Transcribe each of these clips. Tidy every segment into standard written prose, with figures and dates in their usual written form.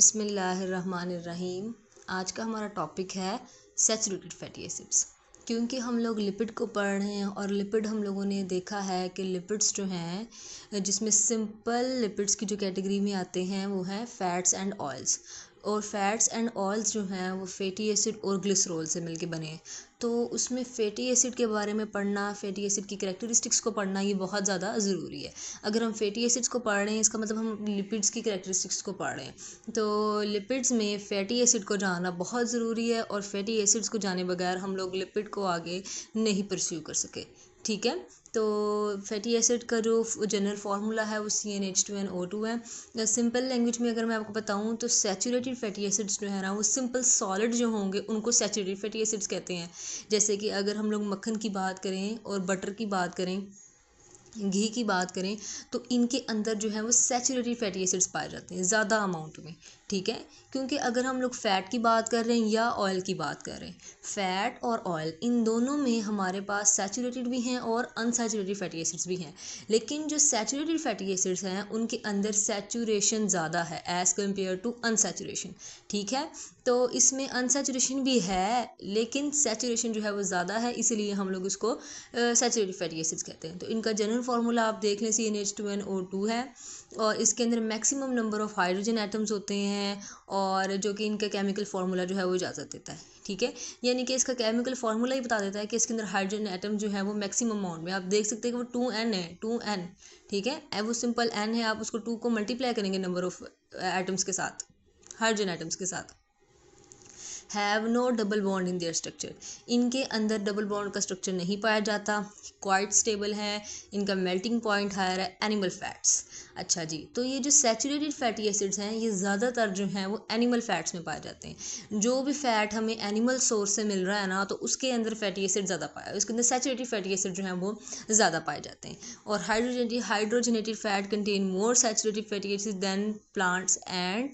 बिस्मिल्लाहिर्रहमानिर्रहीम। आज का हमारा टॉपिक है सैचुरेटेड फैटी एसिड्स। क्योंकि हम लोग लिपिड को पढ़ रहे हैं और लिपिड हम लोगों ने देखा है कि लिपिड्स जो हैं जिसमें सिंपल लिपिड्स की जो कैटेगरी में आते हैं वो हैं फैट्स एंड ऑयल्स। और फैट्स एंड ऑयल्स जो हैं वो फैटी एसिड और ग्लिसरॉल से मिलके बने हैं। तो उसमें फैटी एसिड के बारे में पढ़ना, फैटी एसिड की करैक्टरिस्टिक्स को पढ़ना ये बहुत ज़्यादा ज़रूरी है। अगर हम फैटी एसिड्स को पढ़ रहे हैं इसका मतलब हम लिपिड्स की करैक्टरिस्टिक्स को पढ़ रहे हैं। तो लिपिड्स में फैटी एसिड को जानना बहुत ज़रूरी है और फैटी एसिड्स को जाने बगैर हम लोग लिपिड को आगे नहीं परस्यू कर सके। ठीक है, तो फैटी एसिड का जो जनरल फार्मूला है वो CnH2nO2 है। सिंपल लैंग्वेज में अगर मैं आपको बताऊं तो सैचुरेटेड फैटी एसिड्स जो है ना वो सिंपल सॉलिड जो होंगे उनको सैचुरेटेड फैटी एसिड्स कहते हैं। जैसे कि अगर हम लोग मक्खन की बात करें और बटर की बात करें, घी की बात करें, तो इनके अंदर जो है वो सैचुरेटेड फैटी एसिड्स पाए जाते हैं ज़्यादा अमाउंट में। ठीक है, क्योंकि अगर हम लोग फ़ैट की बात कर रहे हैं या ऑयल की बात कर रहे हैं, फ़ैट और ऑयल इन दोनों में हमारे पास सैचुरेटेड भी हैं और अनसैचुरेटेड फैटी एसिड्स भी हैं। लेकिन जो सैचुरेटेड फैटी एसिड्स हैं उनके अंदर सैचुरेशन ज़्यादा है एज़ कम्पेयर टू अनसैचुरेशन। ठीक है, तो इसमें अनसैचुरेशन भी है लेकिन सैचुरेशन जो है वो ज़्यादा है, इसीलिए हम लोग उसको सैचुरेटेड फैटी एसिड्स कहते हैं। तो इनका जनरल फार्मूला आप देख लें CnH2nO2 है और इसके अंदर maximum number of hydrogen atoms होते हैं और जो कि इनका केमिकल फार्मूला जो है वो इजाज़त देता है। ठीक है, यानी कि इसका केमिकल फार्मूला ही बता देता है कि इसके अंदर हाइड्रोजन एटम जो है वो मैक्सिमम अमाउंट में, आप देख सकते हैं कि वो 2n है, 2n। ठीक है, वो सिंपल n है, आप उसको 2 को मल्टीप्लाई करेंगे नंबर ऑफ़ एटम्स के साथ, हाइड्रोजन एटम्स के साथ। Have no double bond in their structure, इनके अंदर डबल बॉन्ड का स्ट्रक्चर नहीं पाया जाता, क्वाइट स्टेबल है, इनका मेल्टिंग पॉइंट हायर है, एनिमल फैट्स। अच्छा जी, तो ये जो सैचुरेटेड फैटी एसिड्स हैं ये ज़्यादातर जो हैं वो एनिमल फैट्स में पाए जाते हैं। जो भी फैट हमें एनिमल सोर्स से मिल रहा है ना तो उसके अंदर फैटी एसिड ज़्यादा पाया, उसके अंदर सैचुरेटेड फैटी एसिड जो हैं वो ज़्यादा पाए जाते हैं। और hydrogenated fat contain more saturated fatty acid than plants and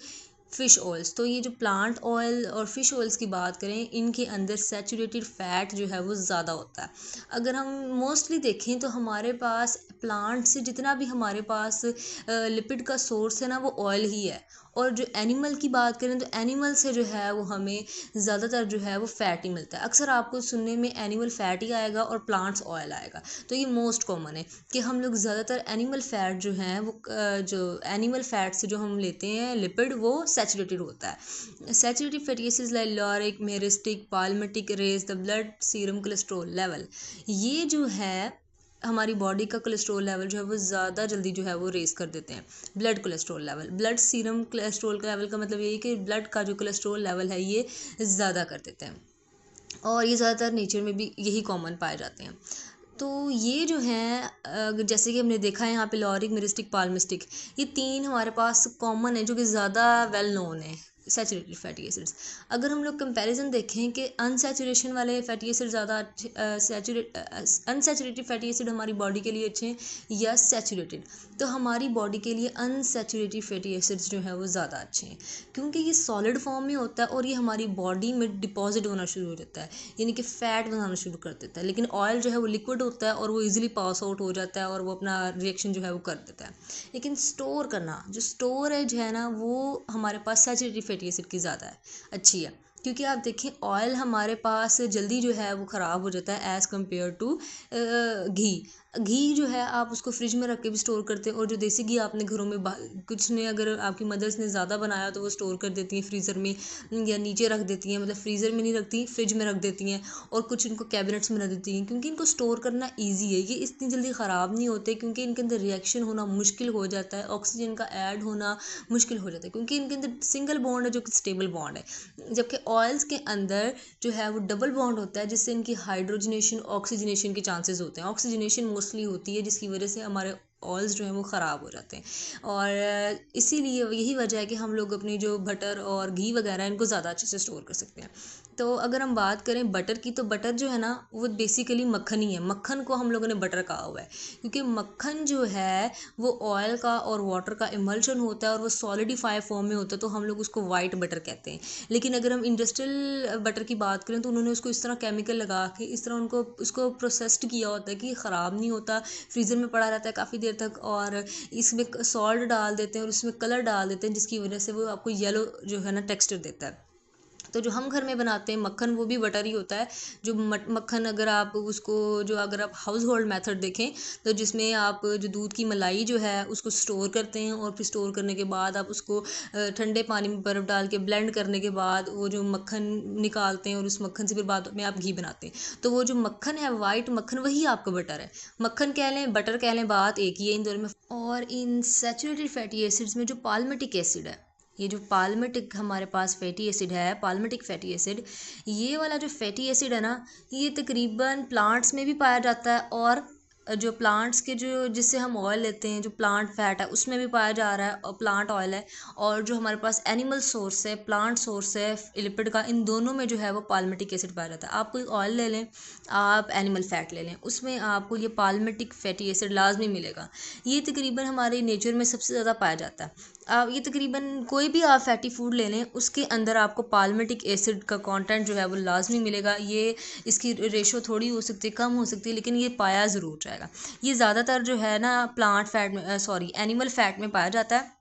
fish oils. तो ये जो प्लांट ऑयल और फ़िश ऑयल्स की बात करें इनके अंदर सैचुरेटेड फ़ैट जो है वो ज़्यादा होता है। अगर हम मोस्टली देखें तो हमारे पास प्लांट से जितना भी हमारे पास लिपिड का सोर्स है ना वो ऑयल ही है। और जो एनिमल की बात करें तो एनिमल से जो है वो हमें ज़्यादातर जो है वो फ़ैट ही मिलता है। अक्सर आपको सुनने में एनिमल फ़ैट ही आएगा और प्लांट्स ऑयल आएगा। तो ये मोस्ट कॉमन है कि हम लोग ज़्यादातर एनिमल फ़ैट जो हैं वो जो एनिमल फ़ैट से जो हम लेते हैं लिपिड वो सैचुरेटेड होता है। Saturated fatty acids like lauric, myristic, palmitic raise the blood serum cholesterol level. ये जो है हमारी बॉडी का कोलेस्ट्रॉल लेवल जो है वो ज़्यादा जल्दी जो है वो रेस कर देते हैं। Blood cholesterol level, blood serum cholesterol level का मतलब यही कि ब्लड का जो कोलेस्ट्रॉल लेवल है ये ज़्यादा कर देते हैं और ये ज़्यादातर नेचर में भी यही कॉमन पाए जाते हैं। तो ये जो हैं जैसे कि हमने देखा है यहाँ पे लॉरिक, मेरिस्टिक, पाल्मिस्टिक, ये तीन हमारे पास कॉमन है जो कि ज़्यादा वेल नोन है सैचुरेटेड फैटी एसिड्स। अगर हम लोग कंपैरिजन देखें कि अनसैचुरेशन वाले फैटी एसिड ज़्यादा अच्छे, अनसैचुरेटेड फैटी एसिड हमारी बॉडी के लिए अच्छे हैं या सैचुरेटेड, तो हमारी बॉडी के लिए अनसैचुरेटेड फैटी एसिड्स जो हैं वो ज़्यादा अच्छे हैं क्योंकि ये सॉलिड फॉर्म में होता है और ये हमारी बॉडी में डिपॉजिट होना शुरू हो जाता है, यानी कि फ़ैट बनाना शुरू कर देता है। लेकिन ऑयल जो है वो लिक्विड होता है और वो इजीली पास आउट हो जाता है और वो अपना रिएक्शन जो है वो कर देता है। लेकिन स्टोर करना, जो स्टोरेज है ना वो हमारे पास सैचुरेटेड फैटी एसिड की ज़्यादा है, अच्छी है। क्योंकि आप देखें ऑयल हमारे पास जल्दी जो है वो ख़राब हो जाता है एज़ कम्पेयर टू घी। घी जो है आप उसको फ्रिज में रख के भी स्टोर करते हैं और जो देसी घी आपने घरों में कुछ ने अगर आपकी मदर्स ने ज़्यादा बनाया तो वो स्टोर कर देती हैं फ्रीज़र में या नीचे रख देती हैं, मतलब फ्रीज़र में नहीं रखती, फ्रिज में रख देती हैं और कुछ इनको कैबिनेट्स में रख देती हैं क्योंकि इनको स्टोर करना ईजी है। ये इतनी जल्दी ख़राब नहीं होते क्योंकि इनके अंदर रिएक्शन होना मुश्किल हो जाता है, ऑक्सीजन का ऐड होना मुश्किल हो जाता है क्योंकि इनके अंदर सिंगल बॉन्ड है जो कि स्टेबल बॉन्ड है। जबकि ऑयल्स के अंदर जो है वो डबल बॉन्ड होता है जिससे इनकी हाइड्रोजनेशन, ऑक्सीजनेशन के चांसेस होते हैं। ऑक्सीजनेशन मोस्टली होती है जिसकी वजह से हमारे ऑयल्स जो हैं वो ख़राब हो जाते हैं और इसीलिए यही वजह है कि हम लोग अपनी जो बटर और घी वगैरह इनको ज़्यादा अच्छे से स्टोर कर सकते हैं। तो अगर हम बात करें बटर की, तो बटर जो है ना वो बेसिकली मक्खन ही है। मक्खन को हम लोगों ने बटर कहा हुआ है क्योंकि मक्खन जो है वो ऑयल का और वाटर का इमल्शन होता है और वो सॉलिडिफाई फॉर्म में होता है, तो हम लोग उसको वाइट बटर कहते हैं। लेकिन अगर हम इंडस्ट्रियल बटर की बात करें तो उन्होंने उसको इस तरह केमिकल लगा के इस तरह उनको उसको प्रोसेस्ड किया होता है कि ख़राब नहीं होता, फ्रीज़र में पड़ा रहता है काफ़ी देर तक, और इसमें सॉल्ट डाल देते हैं और उसमें कलर डाल देते हैं जिसकी वजह से वो आपको येलो जो है ना टेक्सचर देता है। तो जो हम घर में बनाते हैं मक्खन वो भी बटर ही होता है। जो मक्खन अगर आप उसको जो अगर आप हाउस होल्ड मेथड देखें तो जिसमें आप जो दूध की मलाई जो है उसको स्टोर करते हैं और फिर स्टोर करने के बाद आप उसको ठंडे पानी में बर्फ़ डाल के ब्लेंड करने के बाद वो जो मक्खन निकालते हैं और उस मक्खन से फिर बाद में आप घी बनाते हैं। तो वो जो मक्खन है वाइट मक्खन वही आपका बटर है। मक्खन कह लें बटर कह लें, बात एक ही है इन दोनों में। और इन सैचुरेटेड फैटी एसिड्स में जो पाल्मिटिक एसिड है, ये जो पाल्मिटिक हमारे पास फैटी एसिड है, पाल्मिटिक फैटी एसिड, ये वाला जो फैटी एसिड है ना ये तकरीबन प्लांट्स में भी पाया जाता है और जो प्लांट्स के जो जिससे हम ऑयल लेते हैं जो प्लांट फैट है उसमें भी पाया जा रहा है और प्लांट ऑयल है। और जो हमारे पास एनिमल सोर्स है प्लांट सोर्स है लिपिड का, इन दोनों में जो है वो पाल्मिटिक एसिड पाया जाता है। आप कोई ऑयल ले लें, आप एनिमल फैट ले लें, उसमें आपको ये पाल्मिटिक फैटी एसिड लाजमी मिलेगा। ये तकरीबन हमारे नेचर में सबसे ज़्यादा पाया जाता है। आप ये तकरीबन कोई भी आप फैटी फूड ले लें उसके अंदर आपको पाल्मिटिक एसिड का कंटेंट जो है वो लाजमी मिलेगा। ये इसकी रेशो थोड़ी हो सकती है, कम हो सकती है, लेकिन ये पाया ज़रूर जाएगा। ये ज़्यादातर जो है ना प्लांट फैट में एनिमल फैट में पाया जाता है।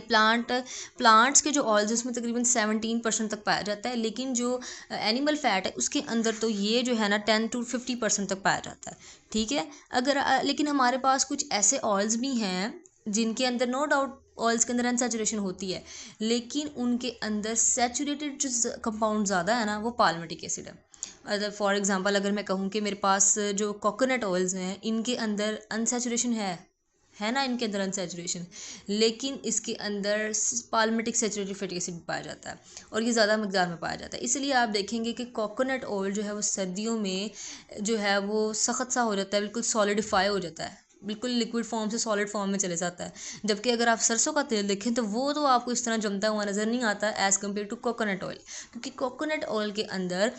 प्लांट्स के जो ऑयल्स उसमें तकरीबन 17% तक पाया जाता है, लेकिन जो एनिमल फैट है उसके अंदर तो ये जो है ना 10 to 50% तक पाया जाता है। ठीक है। लेकिन हमारे पास कुछ ऐसे ऑयल्स भी हैं जिनके अंदर नो डाउट ऑयल्स के अंदर अनसैचुरेशन होती है, लेकिन उनके अंदर सैचुरेटेड जो कंपाउंड ज़्यादा है ना वो पाल्मिटिक एसिड है। अगर फॉर एग्जांपल अगर मैं कहूँ कि मेरे पास जो कोकोनट ऑयल्स हैं इनके अंदर अनसैचुरेशन है ना, इनके अंदर अनसैचुरेशन, लेकिन इसके अंदर पाल्मिटिक सैचुरेटेड फैटी एसिड पाया जाता है और ये ज़्यादा मकदार में पाया जाता है। इसलिए आप देखेंगे कि कोकोनट ऑयल जो है वो सर्दियों में जो है वो सख्त सा हो जाता है, बिल्कुल सॉलिडिफाई हो जाता है, बिल्कुल लिक्विड फॉर्म से सॉलिड फॉर्म में चले जाता है। जबकि अगर आप सरसों का तेल देखें तो वो तो आपको इस तरह जमता हुआ नज़र नहीं आता as compare to coconut oil, क्योंकि कोकोनट ऑयल के अंदर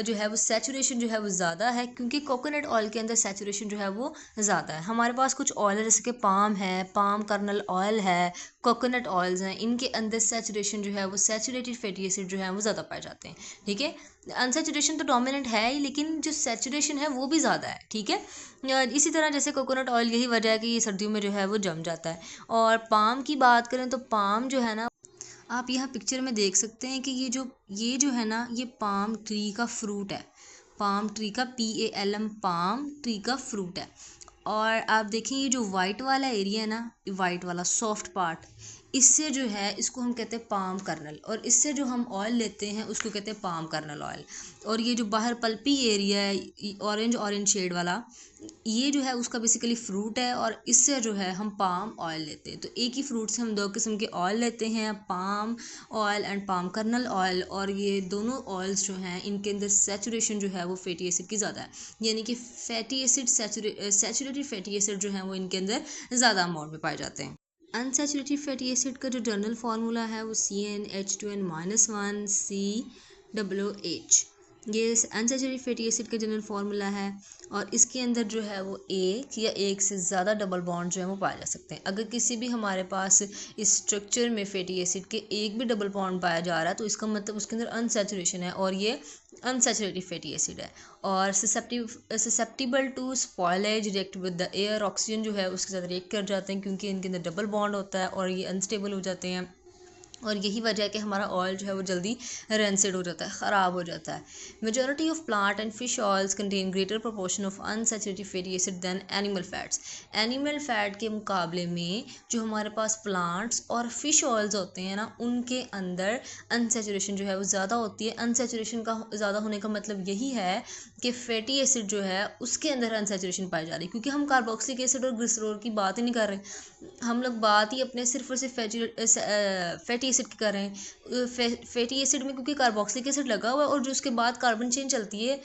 जो है वो सैचुरेशन जो है वो ज़्यादा है, क्योंकि कोकोनट ऑयल के अंदर सैचुरेशन जो है वो ज़्यादा है। हमारे पास कुछ ऑयल है जैसे कि पाम है, पाम कर्नल ऑयल है, कोकोनट ऑयल्स हैं, इनके अंदर सैचुरेशन जो है वो सैचुरेटेड फैटी एसिड जो है वो ज़्यादा पाए जाते हैं। ठीक है। अनसैचुरेशन तो डोमिनेंट है ही, लेकिन जो सैचुरेशन है वो भी ज़्यादा है। ठीक है। इसी तरह जैसे कोकोनट ऑयल, यही वजह है कि ये सर्दियों में जो है वो जम जाता है। और पाम की बात करें तो पाम जो है ना, आप यहाँ पिक्चर में देख सकते हैं कि ये जो है ना ये पाम ट्री का फ्रूट है। पाम ट्री का PALM पाम ट्री का फ्रूट है। और आप देखें ये जो वाइट वाला एरिया है ना, वाइट वाला सॉफ्ट पार्ट, इससे जो है इसको हम कहते हैं पाम कर्नल, और इससे जो हम ऑयल लेते हैं उसको कहते हैं पाम कर्नल ऑयल। और ये जो बाहर पल्पी एरिया है ऑरेंज शेड वाला, ये जो है उसका बेसिकली फ्रूट है, और इससे जो है हम पाम ऑयल लेते हैं। तो एक ही फ्रूट से हम दो किस्म के ऑयल लेते हैं, palm oil and palm kernel oil. और ये दोनों ऑयल्स जो हैं इनके अंदर सैचुरेशन जो है वो फैटी एसिड की ज़्यादा है, यानी कि fatty acid saturated fatty acid जो है वो इनके अंदर ज़्यादा अमाउंट में पाए जाते हैं। अनसैचुरेटेड फैटी एसिड का जो जनरल फार्मूला है वो CnH2n-1COOH, ये अनसैचुरेटेड फैटी एसिड का जनरल फार्मूला है। और इसके अंदर जो है वो एक या एक से ज़्यादा डबल बॉन्ड जो है वो पाए जा सकते हैं। अगर किसी भी हमारे पास इस स्ट्रक्चर में फैटी एसिड के एक भी डबल बॉन्ड पाया जा रहा है तो इसका मतलब उसके अंदर अनसैचुरेशन है और ये अनसैचुरेटेड फैटी एसिड है। और susceptible to spoilage react with the air, oxygen जो है उसके साथ रिएक्ट कर जाते हैं क्योंकि इनके अंदर डबल बॉन्ड होता है और ये अनस्टेबल हो जाते हैं। और यही वजह है कि हमारा ऑयल जो है वो जल्दी रेंसिड हो जाता है, ख़राब हो जाता है। Majority of plant and fish oils contain greater proportion of unsaturated fatty acid than animal fats. Animal fat के मुकाबले में जो हमारे पास प्लांट्स और फिश ऑयल्स होते हैं ना उनके अंदर अनसैचुरेशन जो है वो ज़्यादा होती है। अनसैचुरेशन का ज़्यादा होने का मतलब यही है कि फैटी एसिड जो है उसके अंदर अनसैचुरेशन पाई जा रही है, क्योंकि हम कार्बोक्सिलिक एसिड और ग्लिसरॉल की बात ही नहीं कर रहे। हम लोग बात ही अपने सिर्फ और सिर्फ फैटी एसिड की कर रहे हैं। फैटी एसिड में क्योंकि कार्बोक्सिलिक एसिड लगा हुआ है और जो उसके बाद कार्बन चेन चलती है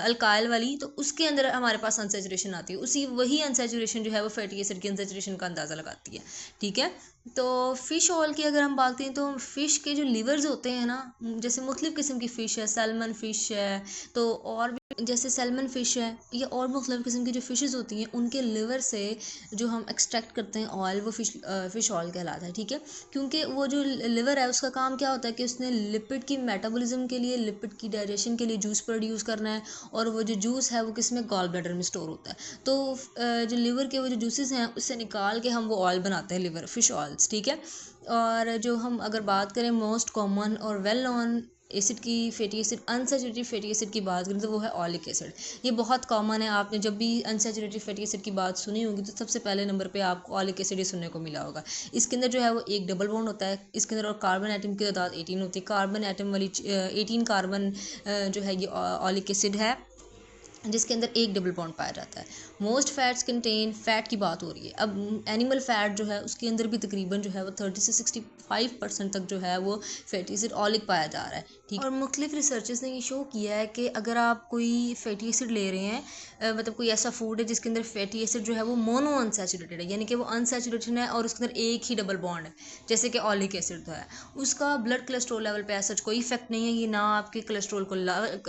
अल्काइल वाली, तो उसके अंदर हमारे पास अनसैचुरेशन आती है। वही अनसैचुरेशन जो है वो फैटी एसिड की अनसैचुरेशन का अंदाज़ा लगाती है। ठीक है। तो फ़िश ऑयल की अगर हम बात करें तो फ़िश के जो लिवर्स होते हैं ना, जैसे मुख्तलिफ़ किस्म की फ़िश है, सैल्मन फ़िश है, तो और भी जैसे सैल्मन फ़िश है या और मुख्तलिफ़ किस्म की जो फ़िशेज़ होती हैं उनके लिवर से जो हम एक्सट्रैक्ट करते हैं ऑयल, वो फ़िश ऑयल कहलाता है, ठीक है। क्योंकि वो जो लिवर है उसका काम क्या होता है कि उसने लिपिड की मेटाबॉलिज्म के लिए, लिपिड की डाइजेशन के लिए जूस प्रोड्यूस करना है, और वो जो जूस है वो किस में, गॉल ब्लैडर में स्टोर होता है। तो जो लिवर के वो जो जूसेस हैं उससे निकाल के हम वो ऑयल बनाते हैं, लिवर फ़िश ऑयल्स, ठीक है। और जो हम अगर बात करें मोस्ट कॉमन और वेल नोन एसिड की, fatty acid, unsaturated fatty acid की बात करें तो वो है ऑलिक एसिड। ये बहुत कॉमन है, आपने जब भी अनसैचुरेटेड फैटी एसिड की बात सुनी होगी तो सबसे पहले नंबर पे आपको ऑलिक एसिड ही सुनने को मिला होगा। इसके अंदर जो है वो एक डबल बॉन्ड होता है, इसके अंदर और कार्बन एटम की तादाद 18 होती है। कार्बन एटम वाली 18 कार्बन जो है ये ऑलिक एसिड है, जिसके अंदर एक डबल बॉन्ड पाया जाता है। मोस्ट फैट्स कंटेन, फैट की बात हो रही है, अब एनिमल फैट जो है उसके अंदर भी तकरीबन जो है वो 30 से 65% तक जो है वो फैटी एसिड ऑलिक पाया जा रहा है, ठीक। और मुख्तलिफ रिसर्चेस ने ये शो किया है कि अगर आप कोई फैटी एसिड ले रहे हैं, मतलब कोई ऐसा फूड है जिसके अंदर फैटी एसिड जो है वो मोनो अनसैचुरेटेड है, यानी कि वो अनसैचुरेटेड है और उसके अंदर एक ही डबल बॉन्ड है, जैसे कि ऑलिक एसिड तो है, उसका ब्लड कोलेस्ट्रॉल लेवल पे ऐसा कोई इफेक्ट नहीं है। ये ना आपके कोलेस्ट्रॉल को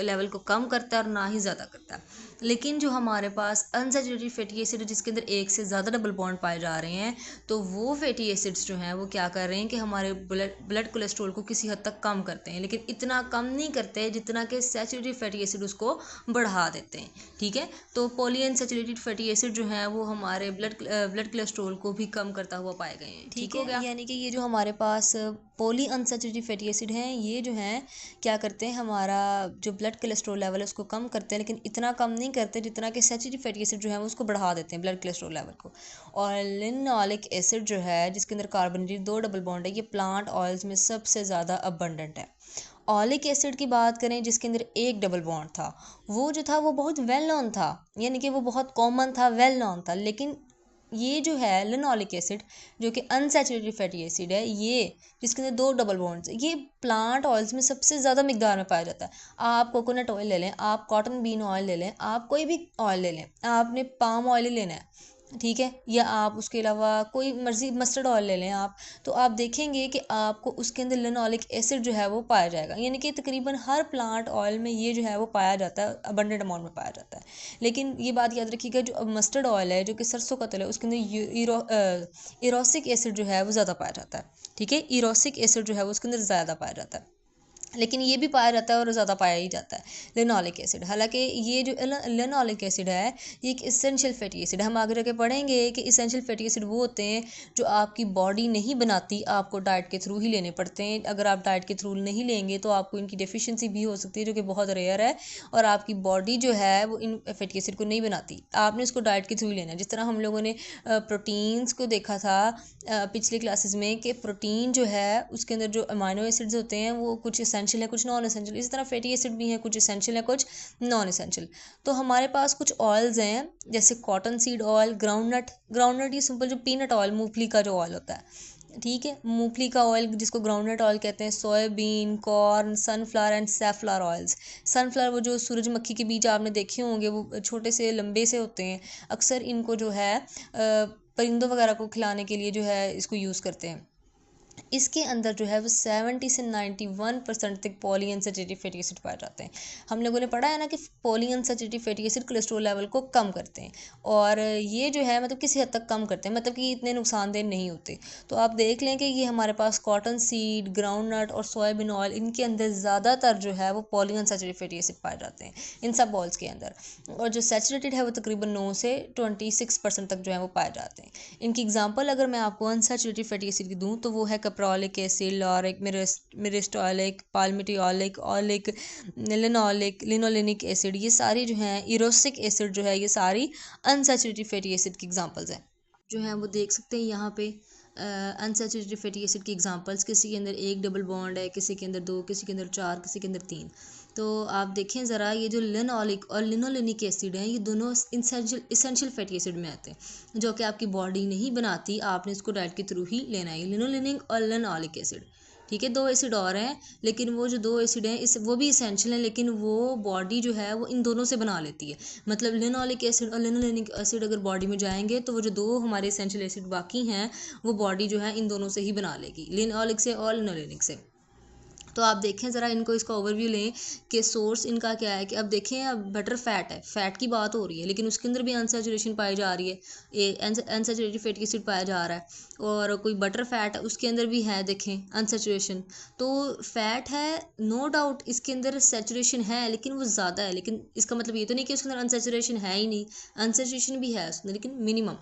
लेवल को कम करता है और ना ही ज़्यादा करता है। लेकिन जो हमारे पास अनसैचुरेटेड फैटी एसिड है जिसके अंदर एक से ज़्यादा डबल बॉन्ड पाए जा रहे हैं, तो वो फैटी एसिड्स जो हैं वो क्या कर रहे हैं कि हमारे ब्लड कोलेस्ट्रॉल को किसी हद तक कम करते हैं, लेकिन इतना कम नहीं करते जितना कि सैचुरेटेड फैटी एसिड उसको बढ़ा देते हैं, ठीक है। तो पॉली अनसैचुरेटेड फैटी एसिड जो है वो हमारे ब्लड कोलेस्ट्रॉल को भी कम करता हुआ पाए गए हैं, ठीक हो गया। यानी कि ये जो हमारे पास पॉली अनसैचुरेटेड फैटी एसिड हैं, ये जो हैं क्या करते हैं, हमारा जो ब्लड कोलेस्ट्रॉल लेवल है उसको कम करते हैं, लेकिन इतना कम नहीं करते जितना कि सैचुरेटेड फैटी एसिड जो है वो उसको बढ़ा देते हैं, ब्लड कोलेस्ट्रॉल लेवल को। और लिनोलिक एसिड जो है जिसके अंदर कार्बोनेटेड 2 डबल बॉन्ड है, ये प्लांट ऑयल्स में सबसे ज़्यादा अबंडेंट है। ऑलिक एसिड की बात करें जिसके अंदर एक डबल बॉन्ड था, वो जो था वो बहुत वेल नोन था, यानी कि वो बहुत कॉमन था, वेल नोन था। लेकिन ये जो है लिनोलिक एसिड जो कि अनसैचुरेटेड फैटी एसिड है, ये जिसके अंदर 2 डबल बॉन्ड्स, ये प्लांट ऑयल्स में सबसे ज़्यादा मिकदार में पाया जाता है। आप कोकोनट ऑयल ले लें, आप कॉटन बीन ऑयल ले लें, आप कोई भी ऑयल ले लें, आपने पाम ऑयल ही लेना है, ठीक है, या आप उसके अलावा कोई मर्जी मस्टर्ड ऑयल ले लें आप, तो आप देखेंगे कि आपको उसके अंदर लिनोलिक एसिड जो है वो पाया जाएगा, यानी कि तकरीबन हर प्लांट ऑयल में ये जो है वो पाया जाता है, अबंडेंट अमाउंट में पाया जाता है। लेकिन ये बात याद रखिएगा, जो मस्टर्ड ऑयल है जो कि सरसों का तेल है, उसके अंदर इरोसिक एसिड जो है वो ज़्यादा पाया जाता है, ठीक है, इरोसिक एसिड जो है वो उसके अंदर ज़्यादा पाया जाता है, लेकिन ये भी पाया जाता है और ज़्यादा पाया ही जाता है लिनोलिक एसिड। हालांकि ये जो लिनोलिक एसिड है ये एक इसेंशियल फैटी एसिड है। हम आगे जाके पढ़ेंगे कि इसेंशियल फैटी एसिड वो होते हैं जो आपकी बॉडी नहीं बनाती, आपको डाइट के थ्रू ही लेने पड़ते हैं। अगर आप डाइट के थ्रू नहीं लेंगे तो आपको इनकी डेफिशिएंसी भी हो सकती है, जो कि बहुत रेयर है, और आपकी बॉडी जो है वो इन फैटी एसिड को नहीं बनाती, आपने इसको डाइट के थ्रू ही लेना है। जिस तरह हम लोगों ने प्रोटीन्स को देखा था पिछले क्लासेस में कि प्रोटीन जो है उसके अंदर जो अमाइनो एसिड्स होते हैं वो कुछ इसेंशियल है, कुछ नॉन इसेंशियल, इसी तरह फैटी एसिड भी हैं, कुछ इसेंशियल है, कुछ नॉन इसेंशियल। तो हमारे पास कुछ ऑयल्स हैं जैसे कॉटन सीड ऑयल, ग्राउंडनट ये सिंपल जो पीनट ऑयल, मूंगफली का जो ऑयल होता है, ठीक है, मूंगफली का ऑयल जिसको ग्राउंडनट ऑयल कहते हैं, soybean, corn, sunflower and safflower oils. Sunflower वो जो सूरजमुखी के बीज आपने देखे होंगे, वो छोटे से लंबे से होते हैं, अक्सर इनको जो है परिंदों वगैरह को खिलाने के लिए जो है इसको यूज़ करते हैं। इसके अंदर जो है वो 70 से 91% तक पॉली अनसैचुरेटेड फैटी एसिड पाए जाते हैं। हम लोगों ने पढ़ा है ना कि poly unsaturated fatty acid cholesterol level को कम करते हैं, और ये जो है मतलब किसी हद तक कम करते हैं, मतलब कि इतने नुकसानदेह नहीं होते। तो आप देख लें कि ये हमारे पास कॉटन सीड, ग्राउंडनट और सोयाबीन ऑयल, इनके अंदर ज़्यादातर जो है वो पॉली अनसैचुरेटेड फैटी एसिड पाए जाते हैं इन सब ऑयल्स के अंदर, और जो सैचुरेटेड है वो तकरीबन 9 से 26% तक जो है वो पाए जाते हैं। इनकी एग्जांपल अगर मैं आपको अनसैचुरेटेड फैटी एसिड की दूँ तो वो है caprylic acid, lauric, myristoleic, palmitoleic, oleic, linolenic acid, ये सारी जो हैं, इरोसिक एसिड जो है, ये सारी अनसैचुरेटेड फैटी एसिड की एग्जांपल्स हैं जो हैं वो देख सकते हैं यहाँ पे। अनसैचुरेटेड फैटी एसिड की एग्जांपल्स, किसी के अंदर एक डबल बॉन्ड है, किसी के अंदर 2, किसी के अंदर 4, किसी के अंदर 3। तो आप देखें ज़रा, ये जो लिनोलिक और लिनोलेनिक एसिड हैं, ये दोनों इसेंशियल फैटी एसिड में आते हैं, जो कि आपकी बॉडी नहीं बनाती, आपने इसको डाइट के थ्रू ही लेना है, लिनोलेनिक और लिनोलिक एसिड, ठीक है, 2 एसिड और हैं, लेकिन वो जो 2 एसिड हैं इस वो भी इसेंशियल हैं, लेकिन वो बॉडी जो है वो इन दोनों से बना लेती है। मतलब लिनोलिक एसिड और लिनोलेनिक एसिड अगर बॉडी में जाएंगे तो वो जो 2 हमारे इसेंशियल एसिड बाकी हैं वो बॉडी जो है इन दोनों से ही बना लेगी, लिनोलिक से और लिनोलेनिक से। तो आप देखें ज़रा इनको, इसका ओवरव्यू लें कि सोर्स इनका क्या है। कि अब देखें, अब बटर फैट है, फैट की बात हो रही है, लेकिन उसके अंदर भी अनसैचुरेशन पाई जा रही है, अनसैचुरेटेड फैटी एसिड पाया जा रहा है। और कोई बटर फैट है उसके अंदर भी है, देखें अनसैचुरेशन। तो फैट है, नो डाउट इसके अंदर सैचुरेशन है लेकिन वो ज़्यादा है, लेकिन इसका मतलब ये तो नहीं कि उसके अंदर अनसैचुरेशन है ही नहीं, अनसैचुरेशन भी है उसके अंदर लेकिन मिनिमम।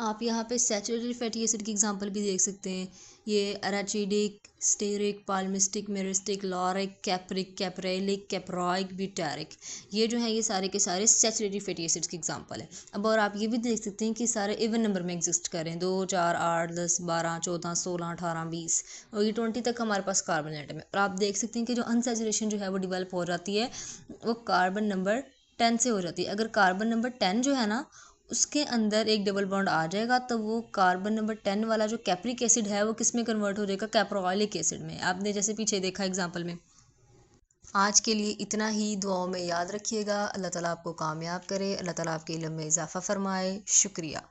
आप यहाँ पे सैचुरेटेड फैटी एसिड की एग्जांपल भी देख सकते हैं। ये arachidic, stearic, palmitic, myristic, lauric, capric, caprylic, caproic, butyric, ये जो है ये सारे के सारे सैचुरेटेड फैटी एसिड्स की एग्जांपल है। अब और आप ये भी देख सकते हैं कि सारे इवन नंबर में एग्जिस्ट कर रहे हैं, 2, 4, 8, 10, 12, 14, 16, 18, 20 और ये 20 तक हमारे पास कार्बन एटम है। और आप देख सकते हैं कि जो अनसैचुरेशन जो है वो डिवेल्प हो जाती है वो कार्बन नंबर 10 से हो जाती है। अगर कार्बन नंबर 10 जो है ना उसके अंदर एक डबल बॉन्ड आ जाएगा तो वो कार्बन नंबर 10 वाला जो कैप्रिक एसिड है वो किस में कन्वर्ट हो जाएगा, कैप्रोलिक एसिड में। आपने जैसे पीछे देखा एग्जांपल में। आज के लिए इतना ही, दुआओं में याद रखिएगा। अल्लाह ताला आपको कामयाब करे, अल्लाह ताला आपके इल्म में इजाफ़ा फरमाए। शुक्रिया।